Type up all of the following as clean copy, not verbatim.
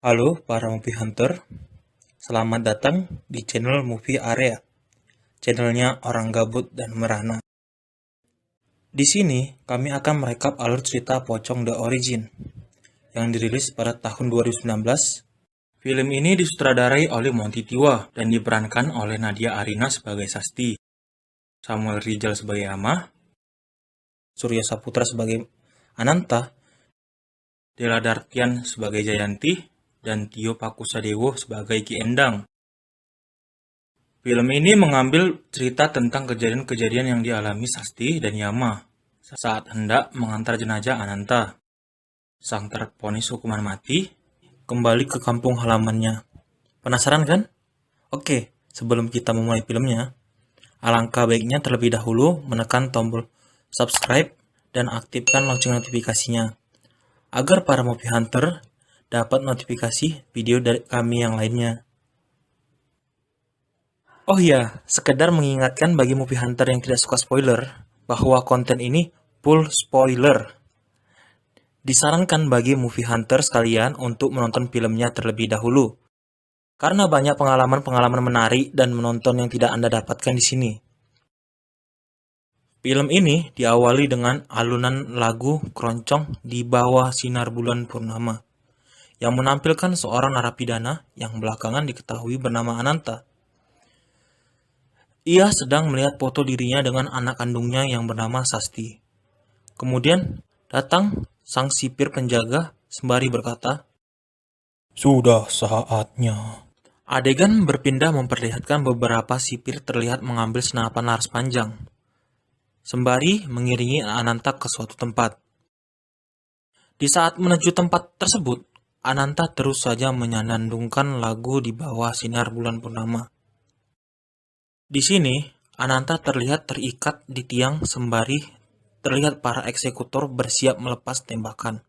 Halo para movie hunter, selamat datang di channel Movie Area, channelnya orang gabut dan merana. Di sini kami akan merekap alur cerita Pocong The Origin yang dirilis pada tahun 2019. Film ini disutradarai oleh Monty Tiwa dan diperankan oleh Nadia Arina sebagai Sasti, Samuel Rizal sebagai Amah, Surya Saputra sebagai Ananta, Della Dartian sebagai Jayanti, dan Tio Pakusadewo sebagai Ki Endang. Film ini mengambil cerita tentang kejadian-kejadian yang dialami Sasti dan Yama saat hendak mengantar jenazah Ananta, sang terponis hukuman mati, kembali ke kampung halamannya. Penasaran kan? Oke, sebelum kita memulai filmnya, alangkah baiknya terlebih dahulu menekan tombol subscribe dan aktifkan lonceng notifikasinya, agar para movie hunter dapat notifikasi video dari kami yang lainnya. Oh iya, sekedar mengingatkan bagi movie hunter yang tidak suka spoiler, bahwa konten ini full spoiler. Disarankan bagi movie hunter sekalian untuk menonton filmnya terlebih dahulu, karena banyak pengalaman-pengalaman menarik dan menonton yang tidak Anda dapatkan di sini. Film ini diawali dengan alunan lagu keroncong Di Bawah Sinar Bulan Purnama, yang menampilkan seorang narapidana yang belakangan diketahui bernama Ananta. Ia sedang melihat foto dirinya dengan anak kandungnya yang bernama Sasti. Kemudian datang sang sipir penjaga sembari berkata, "Sudah saatnya." Adegan berpindah memperlihatkan beberapa sipir terlihat mengambil senapan laras panjang, sembari mengiringi Ananta ke suatu tempat. Di saat menuju tempat tersebut, Ananta terus saja menyanandungkan lagu Di Bawah Sinar Bulan Purnama. Di sini, Ananta terlihat terikat di tiang sembari terlihat para eksekutor bersiap melepas tembakan.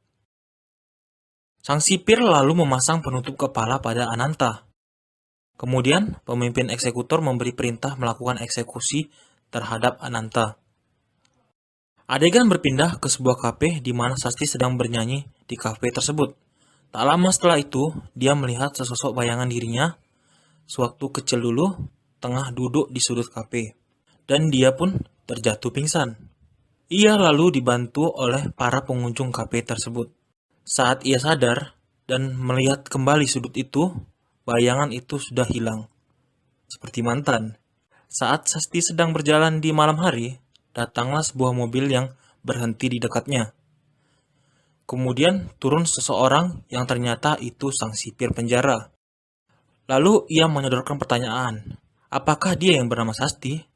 Sang sipir lalu memasang penutup kepala pada Ananta. Kemudian, pemimpin eksekutor memberi perintah melakukan eksekusi terhadap Ananta. Adegan berpindah ke sebuah kafe di mana Sasti sedang bernyanyi di kafe tersebut. Tak lama setelah itu, dia melihat sesosok bayangan dirinya sewaktu kecil dulu tengah duduk di sudut kafe, dan dia pun terjatuh pingsan. Ia lalu dibantu oleh para pengunjung kafe tersebut. Saat ia sadar dan melihat kembali sudut itu, bayangan itu sudah hilang, seperti mantan. Saat Sasti sedang berjalan di malam hari, datanglah sebuah mobil yang berhenti di dekatnya. Kemudian turun seseorang yang ternyata itu sang sipir penjara. Lalu ia menyodorkan pertanyaan, apakah dia yang bernama Sasti?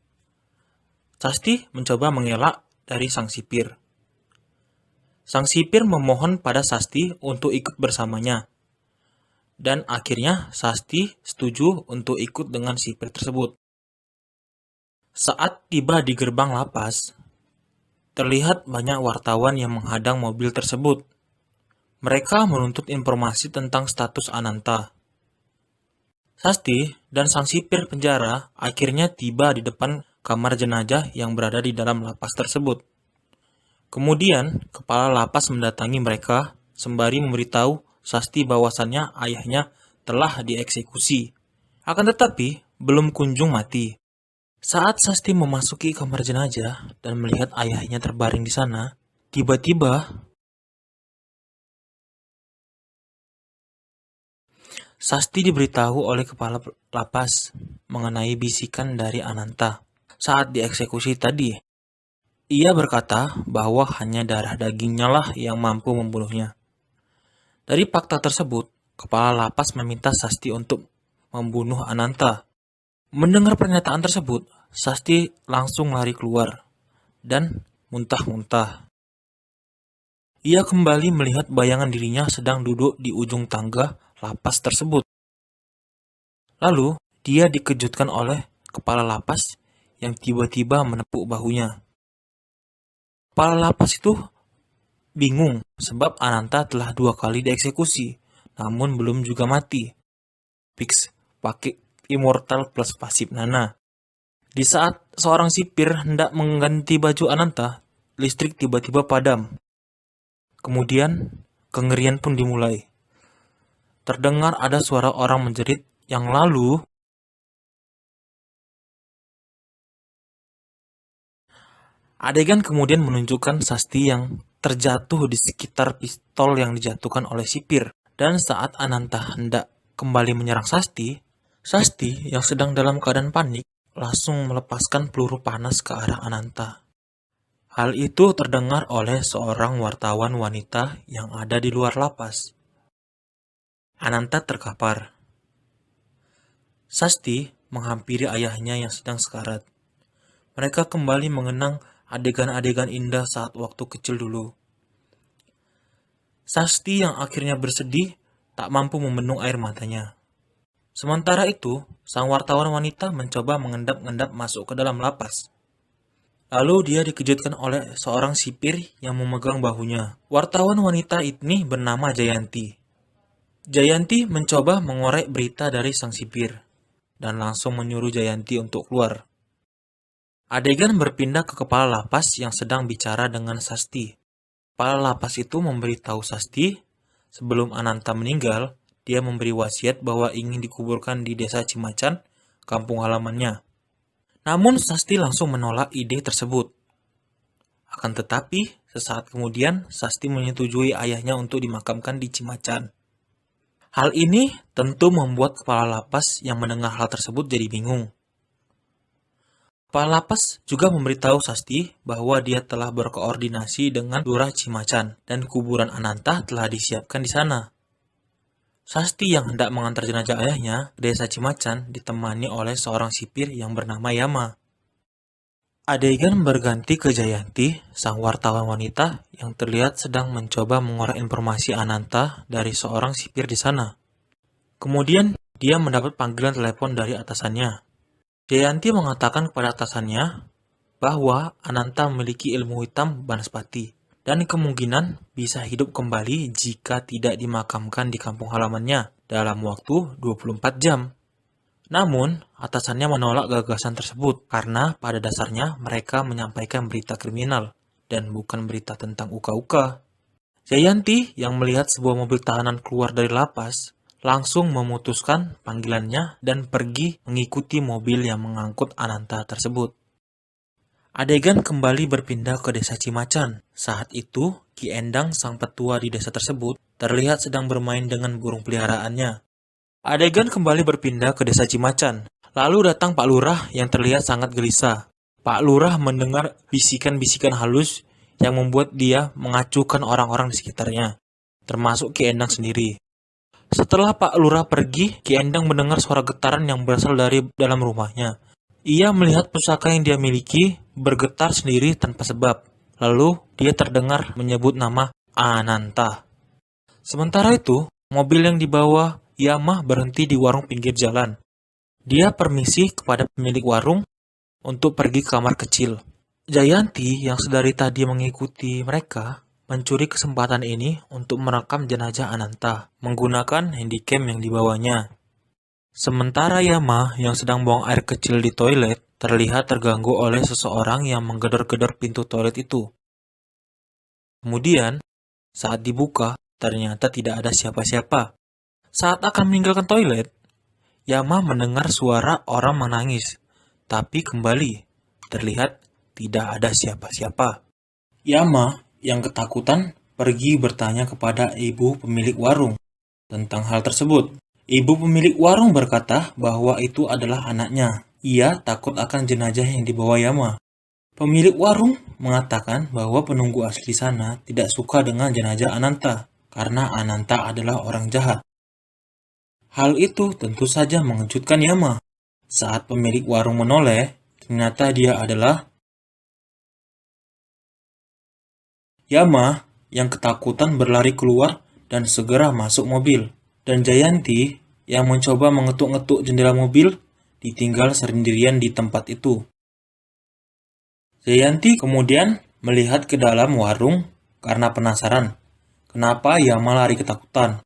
Sasti mencoba mengelak dari sang sipir. Sang sipir memohon pada Sasti untuk ikut bersamanya. Dan akhirnya Sasti setuju untuk ikut dengan sipir tersebut. Saat tiba di gerbang lapas, terlihat banyak wartawan yang menghadang mobil tersebut. Mereka menuntut informasi tentang status Ananta. Sasti dan sang sipir penjara akhirnya tiba di depan kamar jenazah yang berada di dalam lapas tersebut. Kemudian, kepala lapas mendatangi mereka sembari memberitahu Sasti bahwasannya ayahnya telah dieksekusi. Akan tetapi, belum kunjung mati. Saat Sasti memasuki kamar jenazah dan melihat ayahnya terbaring di sana, tiba-tiba Sasti diberitahu oleh kepala lapas mengenai bisikan dari Ananta saat dieksekusi tadi. Ia berkata bahwa hanya darah dagingnya lah yang mampu membunuhnya. Dari fakta tersebut, kepala lapas meminta Sasti untuk membunuh Ananta. Mendengar pernyataan tersebut, Sasti langsung lari keluar dan muntah-muntah. Ia kembali melihat bayangan dirinya sedang duduk di ujung tangga lapas tersebut. Lalu, dia dikejutkan oleh kepala lapas yang tiba-tiba menepuk bahunya. Kepala lapas itu bingung sebab Ananta telah 2 kali dieksekusi, namun belum juga mati. Fix pakai immortal plus pasif nana. Di saat seorang sipir hendak mengganti baju Ananta, listrik tiba-tiba padam. Kemudian, kengerian pun dimulai. terdengar ada suara orang menjerit yang lalu adegan kemudian menunjukkan Sasti yang terjatuh di sekitar pistol yang dijatuhkan oleh sipir. Dan saat Ananta hendak kembali menyerang Sasti, Sasti yang sedang dalam keadaan panik langsung melepaskan peluru panas ke arah Ananta. Hal itu terdengar oleh seorang wartawan wanita yang ada di luar lapas. Ananta terkapar. Sasti menghampiri ayahnya yang sedang sekarat. Mereka kembali mengenang adegan-adegan indah saat waktu kecil dulu. Sasti yang akhirnya bersedih tak mampu membendung air matanya. Sementara itu, sang wartawan wanita mencoba mengendap-endap masuk ke dalam lapas. Lalu dia dikejutkan oleh seorang sipir yang memegang bahunya. Wartawan wanita ini bernama Jayanti. Jayanti mencoba mengorek berita dari sang sipir dan langsung menyuruh Jayanti untuk keluar. Adegan berpindah ke kepala lapas yang sedang bicara dengan Sasti. Kepala lapas itu memberitahu Sasti, sebelum Ananta meninggal, dia memberi wasiat bahwa ingin dikuburkan di desa Cimacan, kampung halamannya. Namun Sasti langsung menolak ide tersebut. Akan tetapi, sesaat kemudian Sasti menyetujui ayahnya untuk dimakamkan di Cimacan. Hal ini tentu membuat kepala lapas yang mendengar hal tersebut jadi bingung. Kepala lapas juga memberitahu Sasti bahwa dia telah berkoordinasi dengan Lurah Cimacan dan kuburan Ananta telah disiapkan di sana. Sasti yang hendak mengantar jenazah ayahnya ke desa Cimacan ditemani oleh seorang sipir yang bernama Yama. Adegan berganti ke Jayanti, sang wartawan wanita yang terlihat sedang mencoba mengorek informasi Ananta dari seorang sipir di sana. Kemudian dia mendapat panggilan telepon dari atasannya. Jayanti mengatakan kepada atasannya bahwa Ananta memiliki ilmu hitam Banaspati dan kemungkinan bisa hidup kembali jika tidak dimakamkan di kampung halamannya dalam waktu 24 jam. Namun, atasannya menolak gagasan tersebut karena pada dasarnya mereka menyampaikan berita kriminal dan bukan berita tentang uka-uka. Jayanti yang melihat sebuah mobil tahanan keluar dari lapas langsung memutuskan panggilannya dan pergi mengikuti mobil yang mengangkut Ananta tersebut. Adegan kembali berpindah ke desa Cimacan. Saat itu, Ki Endang sang petua di desa tersebut terlihat sedang bermain dengan burung peliharaannya. Adegan kembali berpindah ke desa Cimacan. Lalu datang Pak Lurah yang terlihat sangat gelisah. Pak Lurah mendengar bisikan-bisikan halus yang membuat dia mengacuhkan orang-orang di sekitarnya, termasuk Ki Endang sendiri. Setelah Pak Lurah pergi, Ki Endang mendengar suara getaran yang berasal dari dalam rumahnya. Ia melihat pusaka yang dia miliki bergetar sendiri tanpa sebab. Lalu dia terdengar menyebut nama Ananta. Sementara itu, mobil yang dibawa Yama berhenti di warung pinggir jalan. Dia permisi kepada pemilik warung untuk pergi ke kamar kecil. Jayanti yang sedari tadi mengikuti mereka mencuri kesempatan ini untuk merekam jenazah Ananta menggunakan handycam yang dibawanya. Sementara Yama yang sedang buang air kecil di toilet terlihat terganggu oleh seseorang yang menggedor-gedor pintu toilet itu. Kemudian, saat dibuka, ternyata tidak ada siapa-siapa. Saat akan meninggalkan toilet, Yama mendengar suara orang menangis, tapi kembali terlihat tidak ada siapa-siapa. Yama yang ketakutan pergi bertanya kepada ibu pemilik warung tentang hal tersebut. Ibu pemilik warung berkata bahwa itu adalah anaknya. Ia takut akan jenazah yang dibawa Yama. Pemilik warung mengatakan bahwa penunggu asli sana tidak suka dengan jenazah Ananta karena Ananta adalah orang jahat. Hal itu tentu saja mengejutkan Yama. Saat pemilik warung menoleh, ternyata dia adalah Yama yang ketakutan berlari keluar dan segera masuk mobil. Dan Jayanti yang mencoba mengetuk-ngetuk jendela mobil ditinggal sendirian di tempat itu. Jayanti kemudian melihat ke dalam warung karena penasaran kenapa Yama lari ketakutan.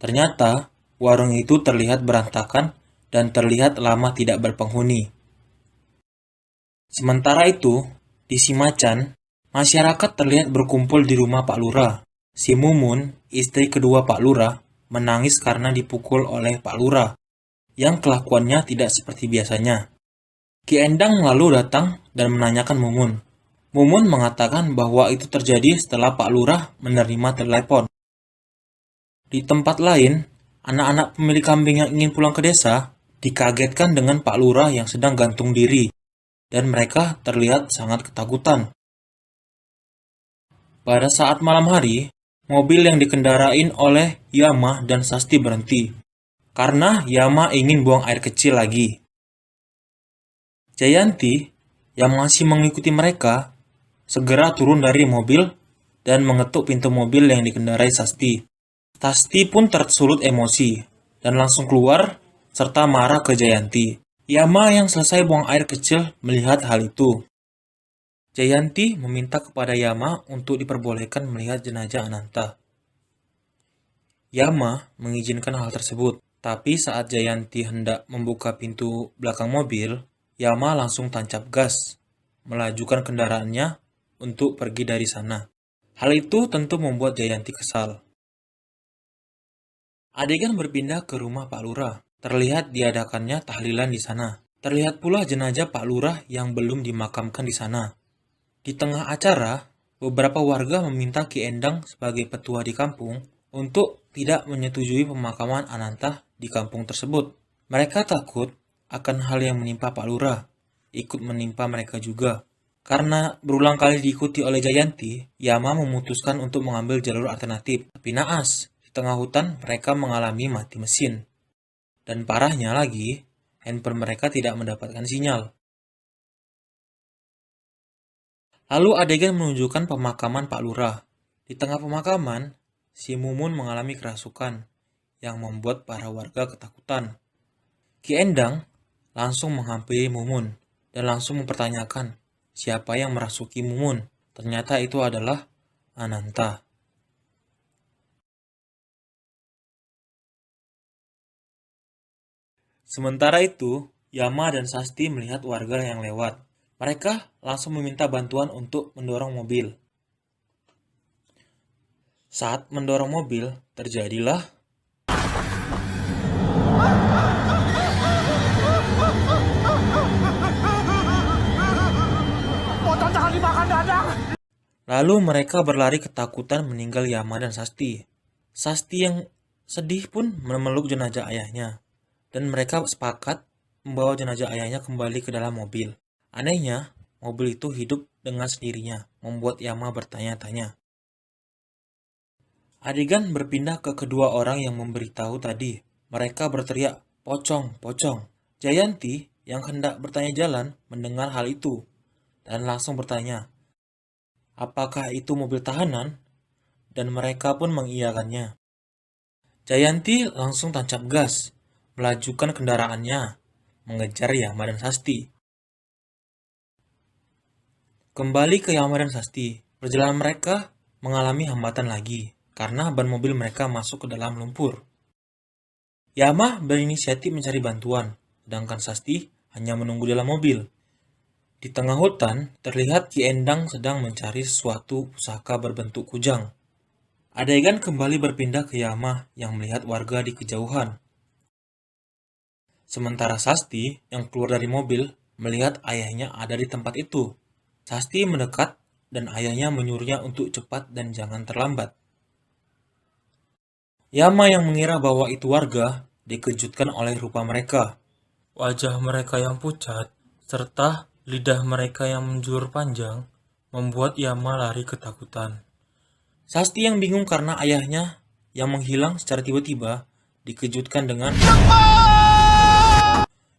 Ternyata warung itu terlihat berantakan dan terlihat lama tidak berpenghuni. Sementara itu, di Cimacan, masyarakat terlihat berkumpul di rumah Pak Lurah. Si Mumun, istri kedua Pak Lurah, menangis karena dipukul oleh Pak Lurah, yang kelakuannya tidak seperti biasanya. Ki Endang lalu datang dan menanyakan Mumun. Mumun mengatakan bahwa itu terjadi setelah Pak Lurah menerima telepon. Di tempat lain, anak-anak pemilik kambing yang ingin pulang ke desa dikagetkan dengan Pak Lurah yang sedang gantung diri, dan mereka terlihat sangat ketakutan. Pada saat malam hari, mobil yang dikendarain oleh Yama dan Sasti berhenti, karena Yama ingin buang air kecil lagi. Jayanti, yang masih mengikuti mereka, segera turun dari mobil dan mengetuk pintu mobil yang dikendarai Sasti. Sasti pun tersulut emosi dan langsung keluar serta marah ke Jayanti. Yama yang selesai buang air kecil melihat hal itu. Jayanti meminta kepada Yama untuk diperbolehkan melihat jenazah Ananta. Yama mengizinkan hal tersebut, tapi saat Jayanti hendak membuka pintu belakang mobil, Yama langsung tancap gas, melajukan kendaraannya untuk pergi dari sana. Hal itu tentu membuat Jayanti kesal. Adegan berpindah ke rumah Pak Lurah. Terlihat diadakannya tahlilan di sana. Terlihat pula jenazah Pak Lurah yang belum dimakamkan di sana. Di tengah acara, beberapa warga meminta Ki Endang sebagai petua di kampung untuk tidak menyetujui pemakaman Ananta di kampung tersebut. Mereka takut akan hal yang menimpa Pak Lurah ikut menimpa mereka juga. Karena berulang kali diikuti oleh Jayanti, Yama memutuskan untuk mengambil jalur alternatif. Tapi naas, di tengah hutan mereka mengalami mati mesin. Dan parahnya lagi, handphone mereka tidak mendapatkan sinyal. Lalu adegan menunjukkan pemakaman Pak Lurah. Di tengah pemakaman, si Mumun mengalami kerasukan yang membuat para warga ketakutan. Ki Endang langsung menghampiri Mumun dan langsung mempertanyakan siapa yang merasuki Mumun. Ternyata itu adalah Ananta. Sementara itu, Yama dan Sasti melihat warga yang lewat. Mereka langsung meminta bantuan untuk mendorong mobil. Saat mendorong mobil, terjadilah lalu mereka berlari ketakutan meninggal Yama dan Sasti. Sasti yang sedih pun memeluk jenazah ayahnya. Dan mereka sepakat membawa jenazah ayahnya kembali ke dalam mobil. Anehnya, mobil itu hidup dengan sendirinya, membuat Yama bertanya-tanya. Adegan berpindah ke kedua orang yang memberitahu tadi. Mereka berteriak, "Pocong, pocong." Jayanti yang hendak bertanya jalan mendengar hal itu dan langsung bertanya, apakah itu mobil tahanan? Dan mereka pun mengiyakannya. Jayanti langsung tancap gas, melajukan kendaraannya, mengejar Yama dan Sasti. Kembali ke Yama dan Sasti, perjalanan mereka mengalami hambatan lagi, karena ban mobil mereka masuk ke dalam lumpur. Yama berinisiatif mencari bantuan, sedangkan Sasti hanya menunggu dalam mobil. Di tengah hutan, terlihat Ki Endang sedang mencari sesuatu pusaka berbentuk kujang. Adegan kembali berpindah ke Yama yang melihat warga di kejauhan. Sementara Sasti yang keluar dari mobil melihat ayahnya ada di tempat itu. Sasti mendekat dan ayahnya menyuruhnya untuk cepat dan jangan terlambat. Yama yang mengira bahwa itu warga dikejutkan oleh rupa mereka. Wajah mereka yang pucat serta lidah mereka yang menjulur panjang membuat Yama lari ketakutan. Sasti yang bingung karena ayahnya yang menghilang secara tiba-tiba dikejutkan dengan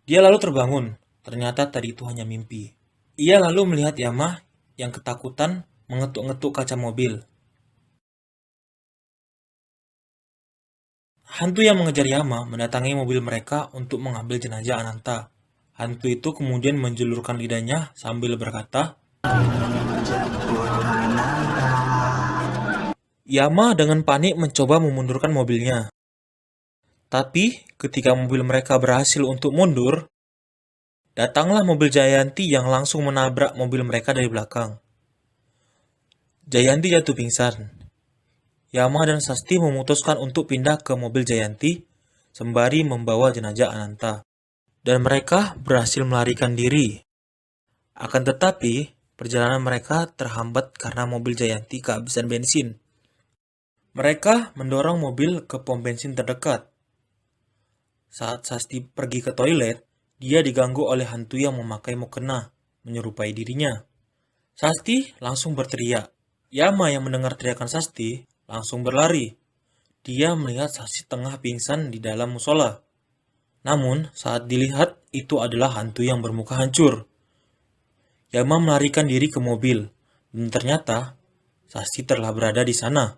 dia lalu terbangun. Ternyata tadi itu hanya mimpi. Ia lalu melihat Yama yang ketakutan mengetuk-ngetuk kaca mobil. Hantu yang mengejar Yama mendatangi mobil mereka untuk mengambil jenazah Ananta. Hantu itu kemudian menjulurkan lidahnya sambil berkata, Yama dengan panik mencoba memundurkan mobilnya. Tapi ketika mobil mereka berhasil untuk mundur, datanglah mobil Jayanti yang langsung menabrak mobil mereka dari belakang. Jayanti jatuh pingsan. Yama dan Sasti memutuskan untuk pindah ke mobil Jayanti sembari membawa jenazah Ananta. Dan mereka berhasil melarikan diri. Akan tetapi, perjalanan mereka terhambat karena mobil Jayanti kehabisan bensin. Mereka mendorong mobil ke pom bensin terdekat. Saat Sasti pergi ke toilet, dia diganggu oleh hantu yang memakai mukena, menyerupai dirinya. Sasti langsung berteriak. Yama yang mendengar teriakan Sasti langsung berlari. Dia melihat Sasti tengah pingsan di dalam musola. Namun, saat dilihat, itu adalah hantu yang bermuka hancur. Yama melarikan diri ke mobil, dan ternyata Sasti telah berada di sana.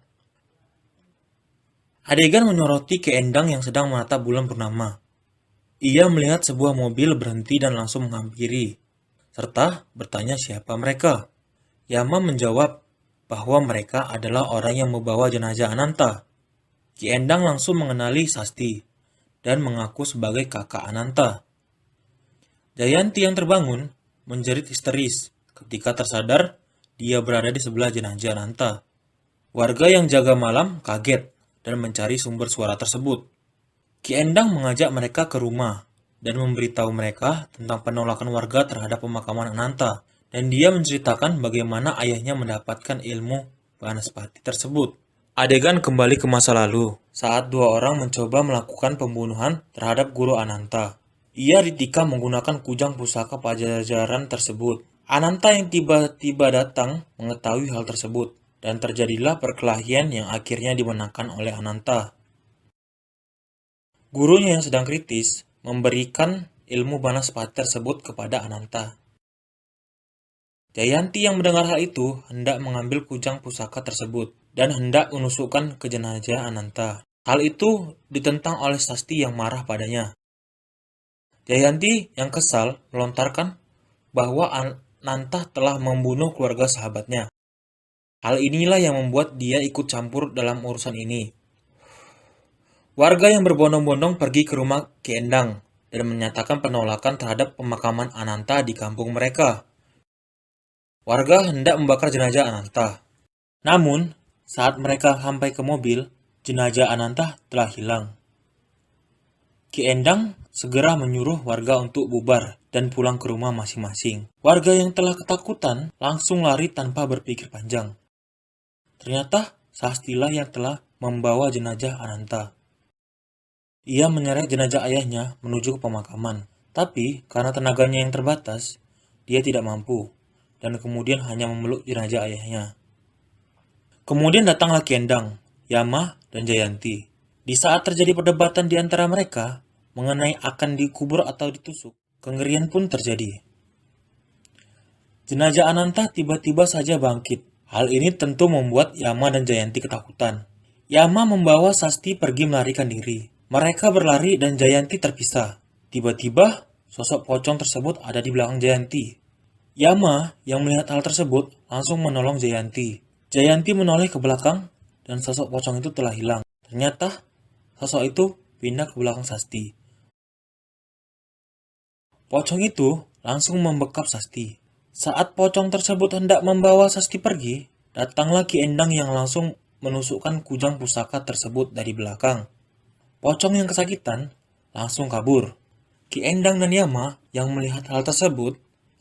Adegan menyoroti Ki Endang yang sedang menatap bulan purnama. Ia melihat sebuah mobil berhenti dan langsung menghampiri, serta bertanya siapa mereka. Yama menjawab bahwa mereka adalah orang yang membawa jenazah Ananta. Ki Endang langsung mengenali Sasti dan mengaku sebagai kakak Ananta. Jayanti yang terbangun menjerit histeris ketika tersadar dia berada di sebelah jenazah Ananta. Warga yang jaga malam kaget dan mencari sumber suara tersebut. Ki Endang mengajak mereka ke rumah dan memberitahu mereka tentang penolakan warga terhadap pemakaman Ananta. Dan dia menceritakan bagaimana ayahnya mendapatkan ilmu Banaspati tersebut. Adegan kembali ke masa lalu, saat dua orang mencoba melakukan pembunuhan terhadap guru Ananta. Ia ditikam menggunakan kujang pusaka pajajaran tersebut. Ananta yang tiba-tiba datang mengetahui hal tersebut, dan terjadilah perkelahian yang akhirnya dimenangkan oleh Ananta. Gurunya yang sedang kritis memberikan ilmu Banaspati tersebut kepada Ananta. Jayanti yang mendengar hal itu hendak mengambil kujang pusaka tersebut dan hendak menusukkan ke jenazah Ananta. Hal itu ditentang oleh Sasti yang marah padanya. Jayanti yang kesal melontarkan bahwa Ananta telah membunuh keluarga sahabatnya. Hal inilah yang membuat dia ikut campur dalam urusan ini. Warga yang berbondong-bondong pergi ke rumah Ki Endang dan menyatakan penolakan terhadap pemakaman Ananta di kampung mereka. Warga hendak membakar jenazah Ananta. Namun, saat mereka sampai ke mobil, jenazah Ananta telah hilang. Ki Endang segera menyuruh warga untuk bubar dan pulang ke rumah masing-masing. Warga yang telah ketakutan langsung lari tanpa berpikir panjang. Ternyata Sastilah yang telah membawa jenazah Ananta. Ia menyeret jenazah ayahnya menuju ke pemakaman. Tapi karena tenaganya yang terbatas, dia tidak mampu. Dan kemudian hanya memeluk jenazah ayahnya. Kemudian datanglah Ki Endang, Yama, dan Jayanti. Di saat terjadi perdebatan di antara mereka mengenai akan dikubur atau ditusuk, kengerian pun terjadi. Jenazah Ananta tiba-tiba saja bangkit. Hal ini tentu membuat Yama dan Jayanti ketakutan. Yama membawa Sasti pergi melarikan diri. Mereka berlari dan Jayanti terpisah. Tiba-tiba, sosok pocong tersebut ada di belakang Jayanti. Yama yang melihat hal tersebut langsung menolong Jayanti. Jayanti menoleh ke belakang dan sosok pocong itu telah hilang. Ternyata sosok itu pindah ke belakang Sasti. Pocong itu langsung membekap Sasti. Saat pocong tersebut hendak membawa Sasti pergi, datanglah Ki Endang yang langsung menusukkan kujang pusaka tersebut dari belakang. Pocong yang kesakitan langsung kabur. Ki Endang dan Yama yang melihat hal tersebut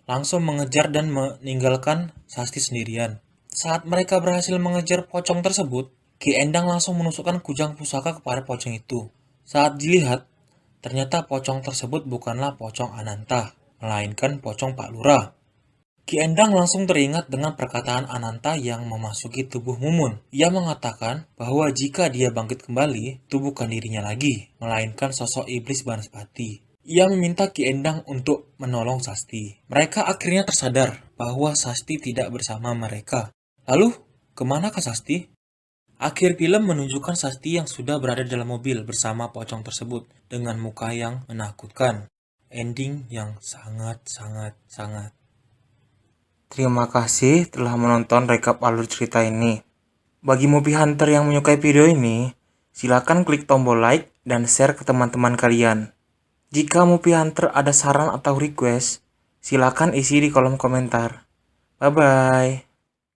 langsung mengejar dan meninggalkan Sasti sendirian. Saat mereka berhasil mengejar pocong tersebut, Ki Endang langsung menusukkan kujang pusaka kepada pocong itu. Saat dilihat, ternyata pocong tersebut bukanlah pocong Ananta, melainkan pocong Pak Lurah. Ki Endang langsung teringat dengan perkataan Ananta yang memasuki tubuh Mumun. Ia mengatakan bahwa jika dia bangkit kembali, itu bukan dirinya lagi, melainkan sosok iblis Banaspati. Ia meminta Ki Endang untuk menolong Sasti. Mereka akhirnya tersadar bahwa Sasti tidak bersama mereka. Lalu, kemanakah Sasti? Akhir film menunjukkan Sasti yang sudah berada dalam mobil bersama pocong tersebut dengan muka yang menakutkan. Ending yang sangat. Terima kasih telah menonton rekap alur cerita ini. Bagi Movie Hunter yang menyukai video ini, silakan klik tombol like dan share ke teman-teman kalian. Jika Movie Hunter ada saran atau request, silakan isi di kolom komentar. Bye-bye.